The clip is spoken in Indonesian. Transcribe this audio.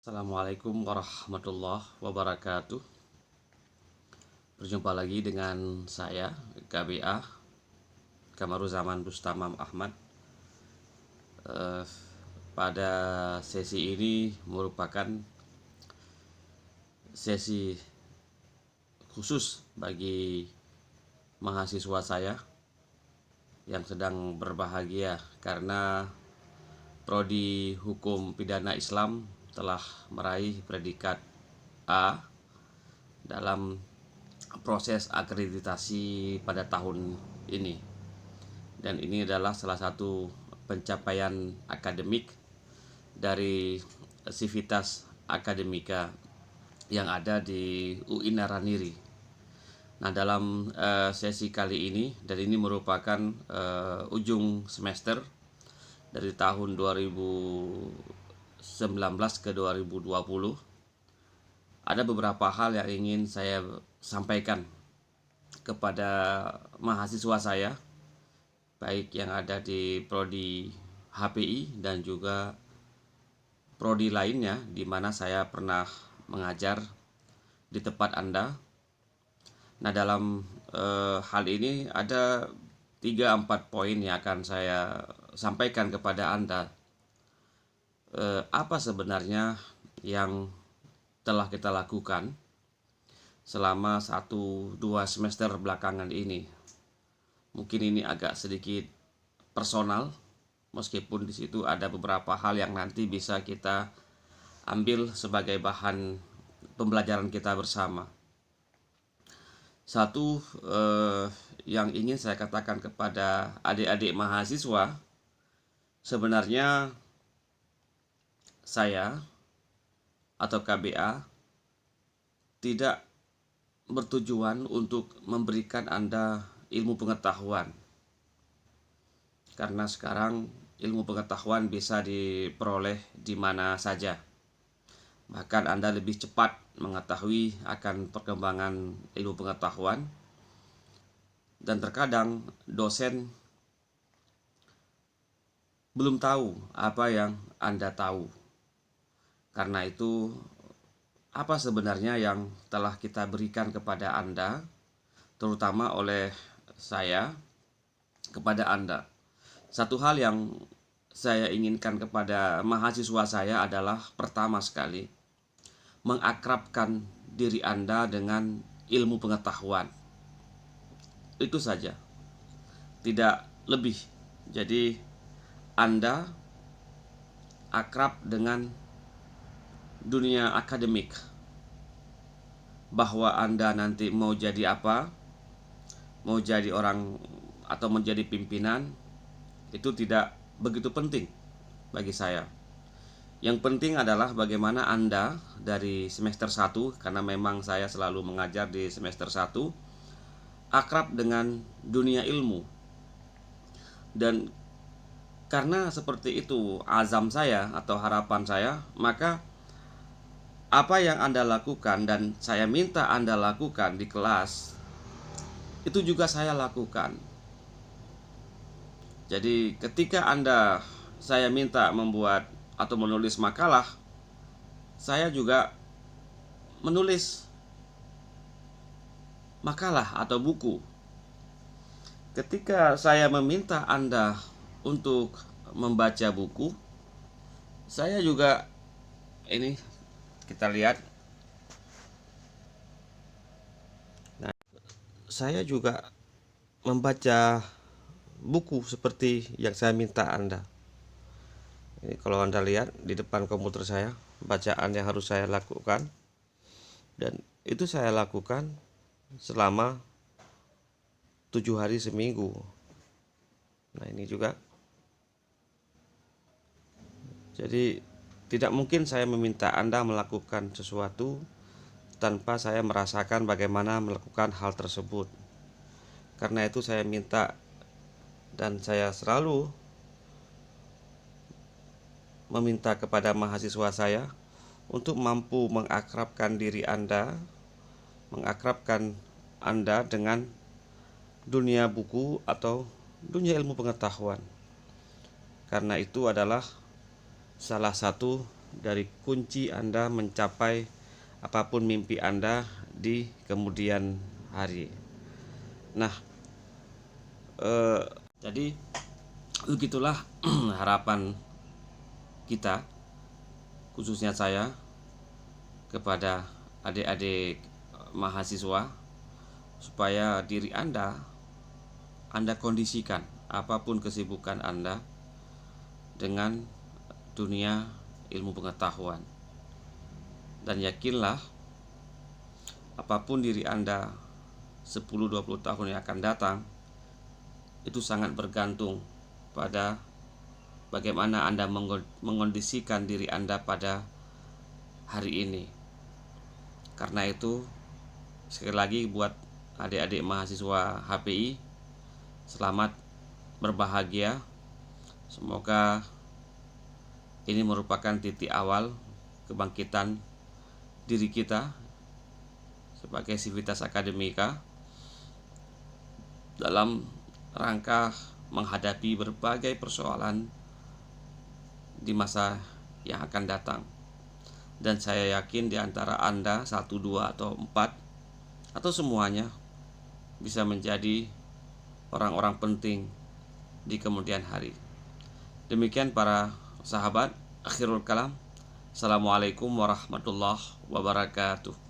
Assalamualaikum warahmatullahi wabarakatuh. Berjumpa lagi dengan saya KBA Kamaruzaman Bustamam Ahmad. Pada sesi ini merupakan sesi khusus bagi mahasiswa saya yang sedang berbahagia karena Prodi Hukum Pidana Islam telah meraih predikat A dalam proses akreditasi pada tahun ini. Dan ini adalah salah satu pencapaian akademik dari Civitas Akademika yang ada di UI Naraniri. Nah, dalam sesi kali ini, dan ini merupakan ujung semester dari tahun 2019 ke 2020, ada beberapa hal yang ingin saya sampaikan kepada mahasiswa saya, baik yang ada di prodi HPI dan juga prodi lainnya di mana saya pernah mengajar di tempat Anda. Nah, dalam hal ini ada 3-4 poin yang akan saya sampaikan kepada Anda. Apa sebenarnya yang telah kita lakukan selama 1-2 semester belakangan ini. Mungkin ini agak sedikit personal, meskipun di situ ada beberapa hal yang nanti bisa kita ambil sebagai bahan pembelajaran kita bersama. Satu yang ingin saya katakan kepada adik-adik mahasiswa, sebenarnya saya atau KBA tidak bertujuan untuk memberikan Anda ilmu pengetahuan, karena sekarang ilmu pengetahuan bisa diperoleh di mana saja. Bahkan Anda lebih cepat mengetahui akan perkembangan ilmu pengetahuan, dan terkadang dosen belum tahu apa yang Anda tahu. Karena itu, apa sebenarnya yang telah kita berikan kepada Anda, terutama oleh saya kepada Anda? Satu hal yang saya inginkan kepada mahasiswa saya adalah, pertama sekali, mengakrabkan diri Anda dengan ilmu pengetahuan. Itu saja, tidak lebih. Jadi Anda akrab dengan dunia akademik. Bahwa Anda nanti mau jadi apa, mau jadi orang atau menjadi pimpinan, itu tidak begitu penting bagi saya. Yang penting adalah bagaimana Anda dari semester 1, karena memang saya selalu mengajar di semester 1, akrab dengan dunia ilmu. Dan karena seperti itu azam saya atau harapan saya, maka apa yang Anda lakukan dan saya minta Anda lakukan di kelas, itu juga saya lakukan. Jadi ketika saya minta membuat atau menulis makalah, saya juga menulis makalah atau buku. Ketika saya meminta Anda untuk membaca buku, saya juga, ini kita lihat, nah, saya juga membaca buku seperti yang saya minta Anda. Ini kalau Anda lihat di depan komputer saya, bacaan yang harus saya lakukan, dan itu saya lakukan selama 7 hari seminggu. Nah, ini juga. Jadi tidak mungkin saya meminta Anda melakukan sesuatu tanpa saya merasakan bagaimana melakukan hal tersebut. Karena itu saya minta, dan saya selalu meminta kepada mahasiswa saya untuk mampu mengakrabkan diri Anda, mengakrabkan Anda dengan dunia buku atau dunia ilmu pengetahuan. Karena itu adalah salah satu dari kunci Anda mencapai apapun mimpi Anda di kemudian hari. Nah, jadi begitulah harapan kita, khususnya saya, kepada adik-adik mahasiswa, supaya diri Anda kondisikan apapun kesibukan Anda dengan dunia ilmu pengetahuan. Dan yakinlah, apapun diri Anda 10-20 tahun yang akan datang, itu sangat bergantung pada bagaimana Anda mengondisikan diri Anda pada hari ini. Karena itu, sekali lagi buat adik-adik mahasiswa HPI, selamat berbahagia. Semoga ini merupakan titik awal kebangkitan diri kita sebagai sivitas akademika dalam rangka menghadapi berbagai persoalan di masa yang akan datang. Dan saya yakin di antara Anda 1, 2, atau 4 atau semuanya bisa menjadi orang-orang penting di kemudian hari. Demikian para sahabat, akhirul kalam. Assalamualaikum warahmatullahi wabarakatuh.